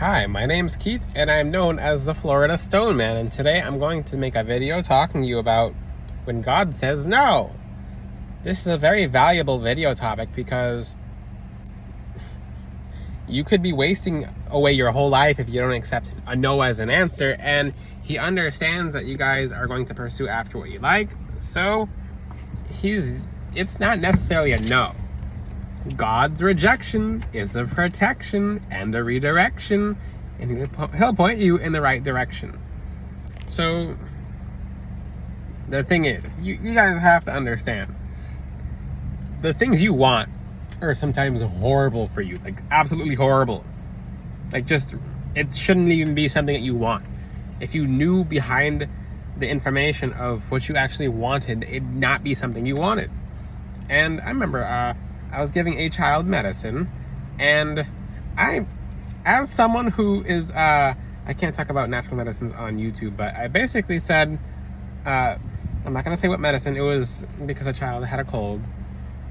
Hi, my name's Keith, and I'm known as the Florida Stone Man, and today I'm going to make a video talking to you about when God says no. This is a very valuable video topic because you could be wasting away your whole life if you don't accept a no as an answer, and he understands that you guys are going to pursue after what you like, so it's not necessarily a no. God's rejection is a protection and a redirection, and he'll point you in the right direction. So the thing is, you guys have to understand, the things you want are sometimes horrible for you, like absolutely horrible. Like it shouldn't even be something that you want. If you knew behind the information of what you actually wanted, it'd not be something you wanted. And I remember I was giving a child medicine, and as someone who is, I can't talk about natural medicines on YouTube, but I basically said, I'm not going to say what medicine, it was because a child had a cold,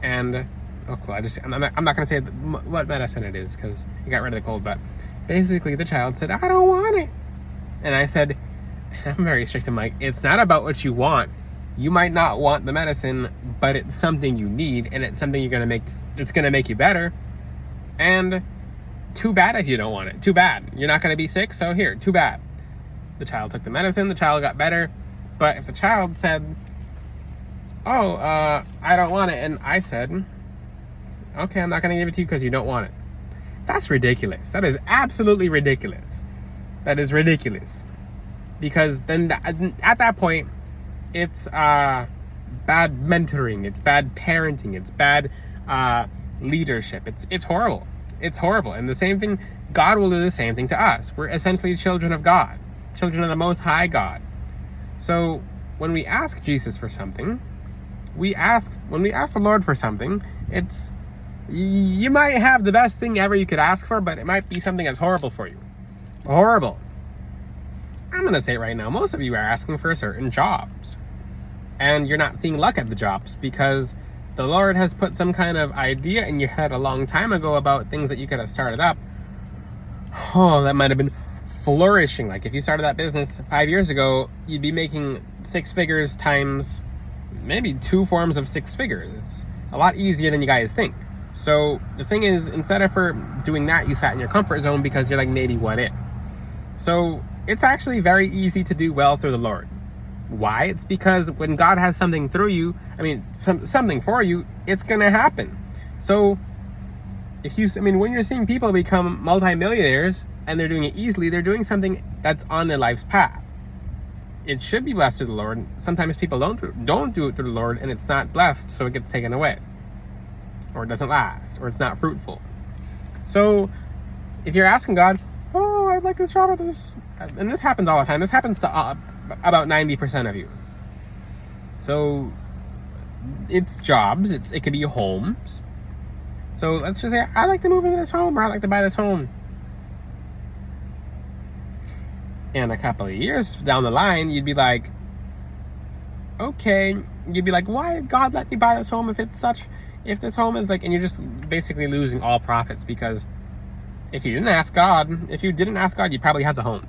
and, oh cool, I'm not going to say what medicine it is, because he got rid of the cold, but basically the child said, I don't want it. And I said, I'm very strict, I'm like, it's not about what you want. You might not want the medicine, but it's something you need, and it's something it's gonna make you better. And too bad if you don't want it. Too bad. You're not gonna be sick, so here, too bad. The child took the medicine, the child got better. But if the child said, oh, I don't want it, and I said, okay, I'm not gonna give it to you because you don't want it. That's ridiculous. That is absolutely ridiculous. That is ridiculous. Because then at that point, it's bad mentoring, it's bad parenting, it's bad leadership. It's horrible. It's horrible. And the same thing, God will do the same thing to us. We're essentially children of God, children of the Most High God. So when we ask Jesus for something, when we ask the Lord for something, you might have the best thing ever you could ask for, but it might be something that's horrible for you. Horrible. I'm going to say it right now, most of you are asking for certain jobs, and you're not seeing luck at the jobs because the Lord has put some kind of idea in your head a long time ago about things that you could have started up. Oh, that might have been flourishing. Like if you started that business 5 years ago, you'd be making 6 figures times maybe 2 forms of 6 figures. It's a lot easier than you guys think. So the thing is, instead of for doing that, you sat in your comfort zone because you're like, maybe what if? So it's actually very easy to do well through the Lord. Why? It's because when God has something through you, something for you, it's going to happen. So when you're seeing people become multimillionaires and they're doing it easily, they're doing something that's on their life's path. It should be blessed through the Lord. Sometimes people don't do it through the Lord, and it's not blessed, so it gets taken away, or it doesn't last, or it's not fruitful. So if you're asking God, oh, I'd like this job at this, and this happens all the time. This happens to about 90% of you. So it's jobs. It could be homes. So let's just say, I'd like to move into this home, or I'd like to buy this home. And a couple of years down the line, you'd be like, okay. You'd be like, why did God let me buy this home if this home is like, and you're just basically losing all profits because if you didn't ask God, you'd probably have the home.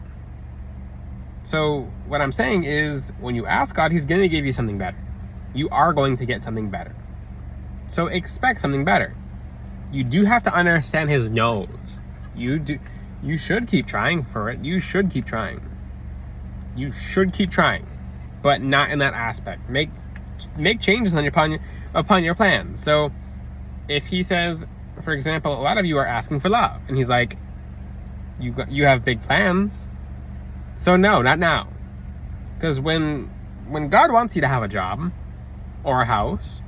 So what I'm saying is, when you ask God, he's going to give you something better. You are going to get something better. So expect something better. You do have to understand his no's. You should keep trying for it. You should keep trying. But not in that aspect. Make changes upon your plans. So if he says, for example, a lot of you are asking for love, and he's like, you have big plans, so no, not now. Because when God wants you to have a job or a house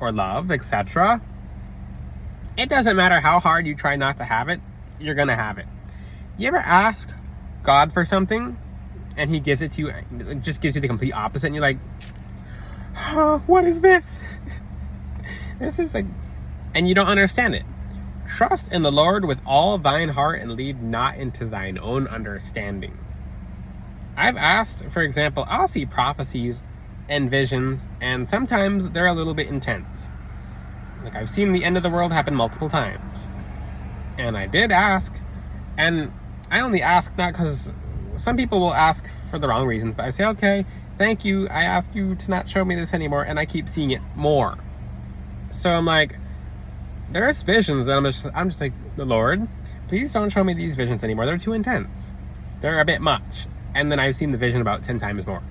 or love, etc., it doesn't matter how hard you try not to have it, you're gonna have it. You ever ask God for something and he gives it to you, just gives you the complete opposite, and you're like, oh, what is this? This is like, and you don't understand it. Trust in the Lord with all thine heart, and lead not into thine own understanding. I've asked, for example, I'll see prophecies and visions, and sometimes they're a little bit intense. Like, I've seen the end of the world happen multiple times. And I did ask, and I only ask not because some people will ask for the wrong reasons, but I say, okay, thank you. I ask you to not show me this anymore, and I keep seeing it more. So I'm like, there's visions that I'm just like, the Lord, please don't show me these visions anymore. They're too intense. They're a bit much. And then I've seen the vision about 10 times more.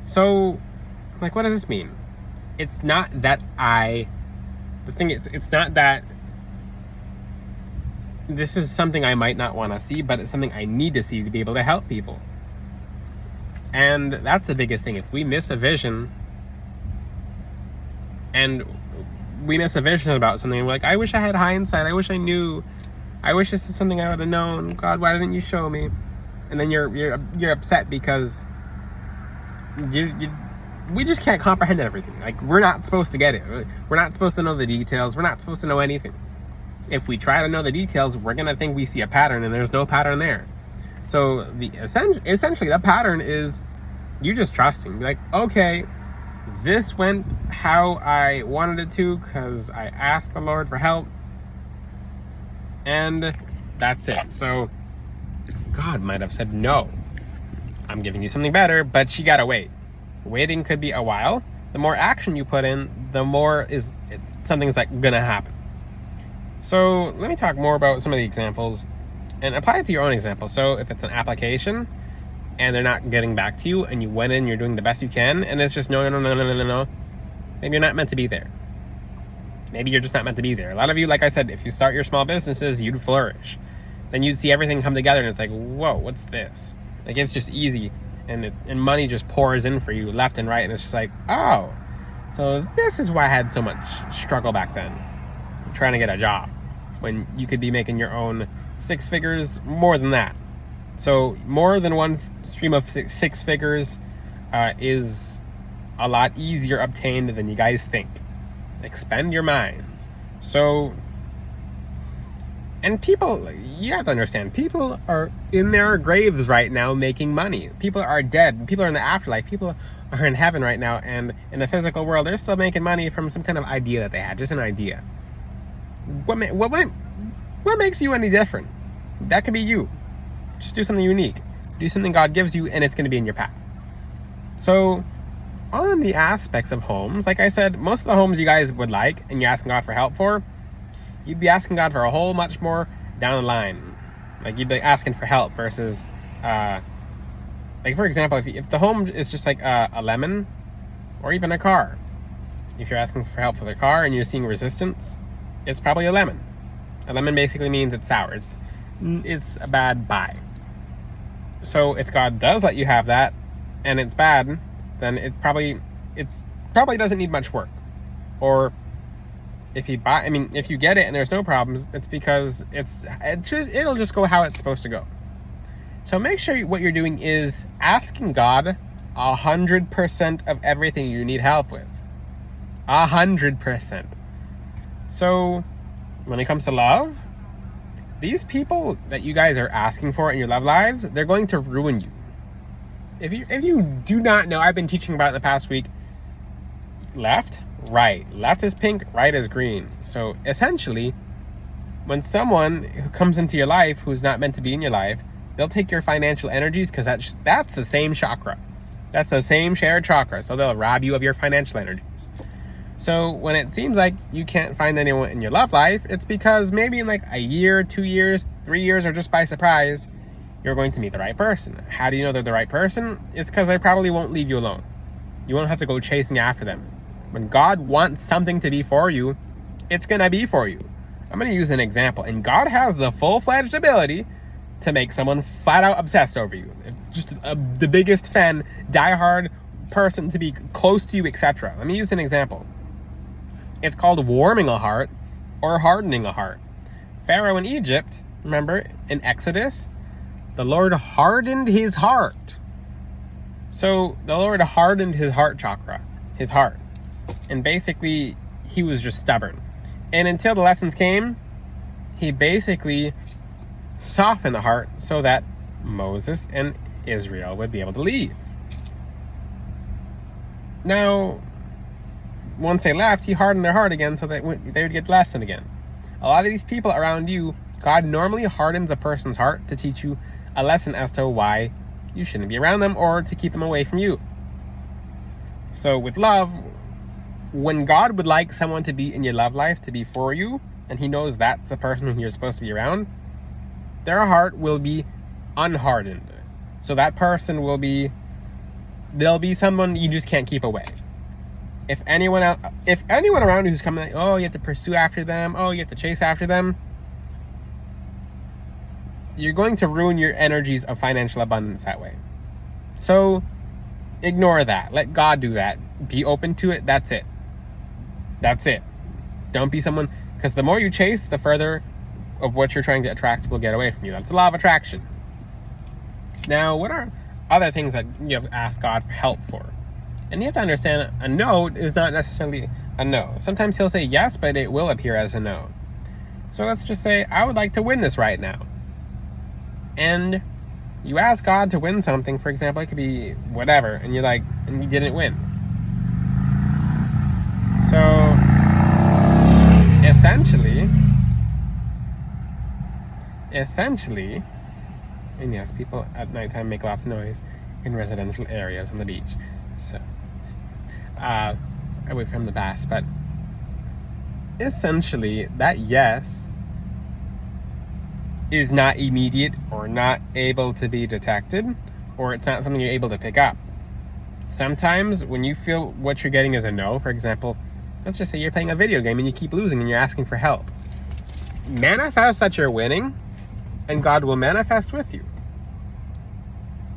So, like, what does this mean? It's not that the thing is, it's not that this is something I might not want to see, but it's something I need to see to be able to help people. And that's the biggest thing. If we miss a vision, and we miss a vision about something, and we're like, I wish I had hindsight. I wish I knew. I wish this is something I would have known. God, why didn't you show me? And then you're upset because we just can't comprehend everything. Like, we're not supposed to get it. We're not supposed to know the details. We're not supposed to know anything. If we try to know the details, we're gonna think we see a pattern, and there's no pattern there. So essentially the pattern is you just trusting. Be like, okay, this went how I wanted it to because I asked the Lord for help, and that's it. So God might have said, no, I'm giving you something better, but you gotta wait. Waiting could be a while. The more action you put in, the more something's like gonna happen. So let me talk more about some of the examples and apply it to your own example. So if it's an application and they're not getting back to you, and you went in, you're doing the best you can, and it's just no, maybe you're not meant to be there. Maybe you're just not meant to be there. A lot of you, like I said, if you start your small businesses, you'd flourish. Then you'd see everything come together, and it's like, whoa, what's this? Like, it's just easy, and money just pours in for you left and right, and it's just like, oh, so this is why I had so much struggle back then, trying to get a job, when you could be making your own 6 figures, more than that. So more than one stream of 6 figures is a lot easier obtained than you guys think. Expend your minds. So, and people, you have to understand, people are in their graves right now making money. People are dead. People are in the afterlife. People are in heaven right now, and in the physical world, they're still making money from some kind of idea that they had, just an idea. What makes you any different? That could be you. Just do something unique. Do something God gives you, and it's going to be in your path. So, on the aspects of homes, like I said, most of the homes you guys would like, and you're asking God for help for, you'd be asking God for a whole much more down the line. Like, you'd be asking for help versus, like, for example, if the home is just like a lemon, or even a car. If you're asking for help with a car and you're seeing resistance, it's probably a lemon. A lemon basically means it's sour. It's a bad buy. So if God does let you have that, and it's bad, then it probably doesn't need much work. Or if you get it and there's no problems, it's because it'll just go how it's supposed to go. So make sure what you're doing is asking God 100% of everything you need help with. 100%. So when it comes to love, these people that you guys are asking for in your love lives, they're going to ruin you. If you do not know, I've been teaching about it the past week. Left, right. Left is pink, right is green. So essentially, when someone who comes into your life who's not meant to be in your life, they'll take your financial energies, because that's the same chakra. That's the same shared chakra. So they'll rob you of your financial energies. So when it seems like you can't find anyone in your love life, it's because maybe in like a year, 2 years, 3 years, or just by surprise, you're going to meet the right person. How do you know they're the right person? It's because they probably won't leave you alone. You won't have to go chasing after them. When God wants something to be for you, it's going to be for you. I'm going to use an example. And God has the full-fledged ability to make someone flat out obsessed over you. Just the biggest fan, diehard person to be close to you, etc. Let me use an example. It's called warming a heart or hardening a heart. Pharaoh in Egypt, remember, in Exodus, the Lord hardened his heart. So the Lord hardened his heart chakra, his heart. And basically, he was just stubborn. And until the lessons came, he basically softened the heart so that Moses and Israel would be able to leave. Now, once they left, he hardened their heart again so that they would get the lesson again. A lot of these people around you, God normally hardens a person's heart to teach you a lesson as to why you shouldn't be around them or to keep them away from you. So with love, when God would like someone to be in your love life, to be for you, and he knows that's the person who you're supposed to be around, their heart will be unhardened. So that person will be, they'll be someone you just can't keep away. If anyone around you who's coming, like, oh, you have to pursue after them, oh, you have to chase after them, you're going to ruin your energies of financial abundance that way. So ignore that. Let God do that. Be open to it. That's it. That's it. Don't be someone, because the more you chase, the further of what you're trying to attract will get away from you. That's the law of attraction. Now, what are other things that you have asked God for help for? And you have to understand, a no is not necessarily a no. Sometimes he'll say yes, but it will appear as a no. So let's just say, I would like to win this right now. And you ask God to win something, for example, it could be whatever, and you're like, and you didn't win. So, essentially, and yes, people at nighttime make lots of noise in residential areas on the beach. So, away from the bass, but essentially, that yes is not immediate or not able to be detected, or it's not something you're able to pick up. Sometimes when you feel what you're getting is a no, for example, let's just say you're playing a video game and you keep losing and you're asking for help. Manifest that you're winning and God will manifest with you.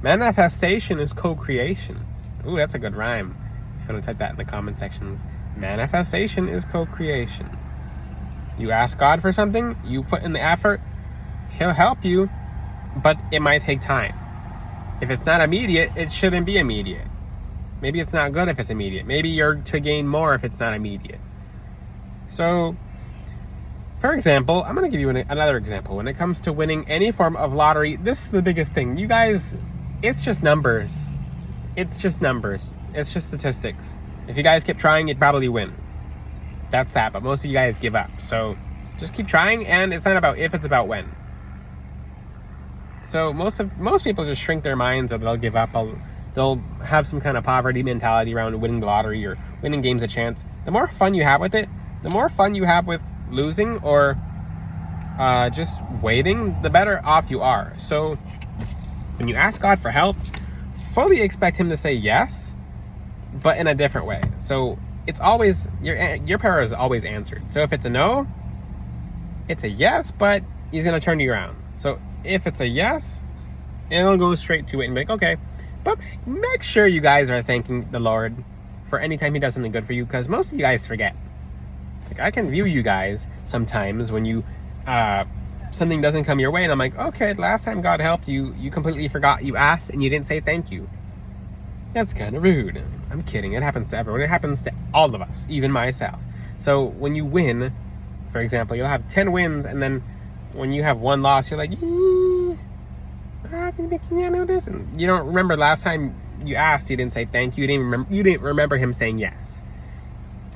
Manifestation is co-creation. Ooh, that's a good rhyme. If you want to type that in the comment sections. Manifestation is co-creation. You ask God for something, you put in the effort, he'll help you, but it might take time. If it's not immediate, it shouldn't be immediate. Maybe it's not good if it's immediate. Maybe you're to gain more if it's not immediate. So, for example, I'm going to give you another example. When it comes to winning any form of lottery, this is the biggest thing. You guys, it's just numbers. It's just numbers. It's just statistics. If you guys keep trying, you'd probably win. That's that, but most of you guys give up. So, just keep trying, and it's not about if, it's about when. So most people just shrink their minds, or they'll give up. They'll have some kind of poverty mentality around winning the lottery or winning games a chance. The more fun you have with it, the more fun you have with losing or just waiting, the better off you are. So when you ask God for help, fully expect him to say yes, but in a different way. So it's always, your prayer is always answered. So if it's a no, it's a yes, but he's going to turn you around. So if it's a yes, it'll go straight to it and be like, okay. But make sure you guys are thanking the Lord for any time he does something good for you, because most of you guys forget. Like, I can view you guys sometimes when you something doesn't come your way, and I'm like, okay, last time God helped you, you completely forgot you asked and you didn't say thank you. That's kind of rude. I'm kidding. It happens to everyone. It happens to all of us, even myself. So when you win, for example, you'll have 10 wins, and then when you have one loss, you're like, can you do this? And you don't remember last time you asked, you didn't say thank you. You didn't remember him saying yes.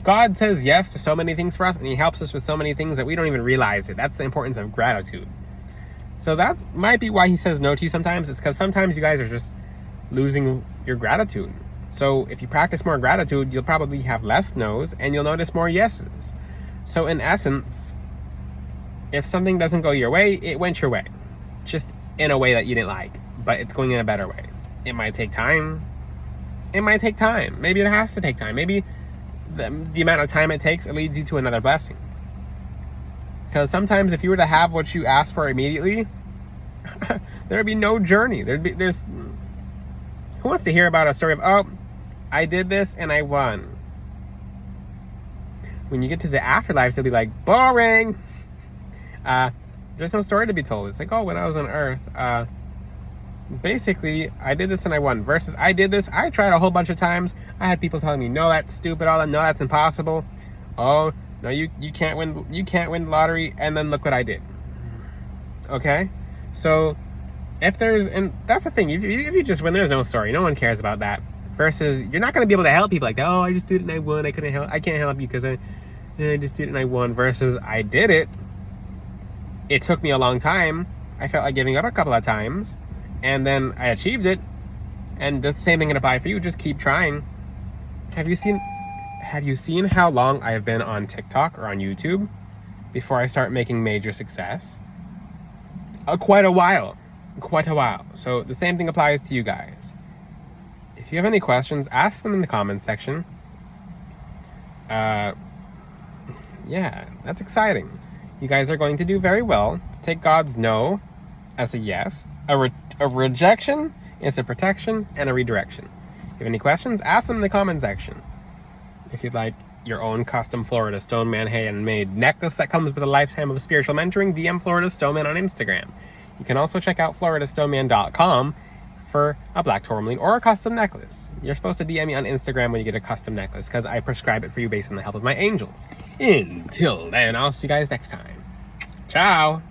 God says yes to so many things for us, and he helps us with so many things that we don't even realize it. That's the importance of gratitude. So that might be why he says no to you sometimes. It's because sometimes you guys are just losing your gratitude. So if you practice more gratitude, you'll probably have less no's and you'll notice more yeses. So in essence, if something doesn't go your way, it went your way. Just in a way that you didn't like, but it's going in a better way. It might take time. It might take time. Maybe it has to take time. Maybe the amount of time it takes, it leads you to another blessing. Because sometimes if you were to have what you asked for immediately, there'd be no journey. There's who wants to hear about a story of, oh, I did this and I won? When you get to the afterlife, they'll be like, boring. There's no story to be told. It's like, oh, when I was on Earth, basically, I did this and I won. Versus, I did this, I tried a whole bunch of times. I had people telling me, no, that's stupid. No, that's impossible. Oh, no, you can't win. You can't win the lottery. And then look what I did. Okay, so if there's, and that's the thing. If you just win, there's no story. No one cares about that. Versus, you're not going to be able to help people like that. Oh, I just did it and I won. I can't help you because I just did it and I won. Versus, I did it. It took me a long time. I felt like giving up a couple of times, and then I achieved it. And the same thing can apply for you. Just keep trying. Have you seen how long I have been on TikTok or on YouTube before I start making major success? Quite a while. So the same thing applies to you guys. If you have any questions, ask them in the comments section. Yeah, that's exciting. You guys are going to do very well. Take God's no as a yes. A rejection is a protection and a redirection. If you have any questions, ask them in the comment section. If you'd like your own custom Florida Stoneman handmade necklace that comes with a lifetime of spiritual mentoring, DM Florida Stoneman on Instagram. You can also check out floridastoneman.com for a black tourmaline or a custom necklace. You're supposed to DM me on Instagram when you get a custom necklace because I prescribe it for you based on the help of my angels. Until then, I'll see you guys next time. Ciao!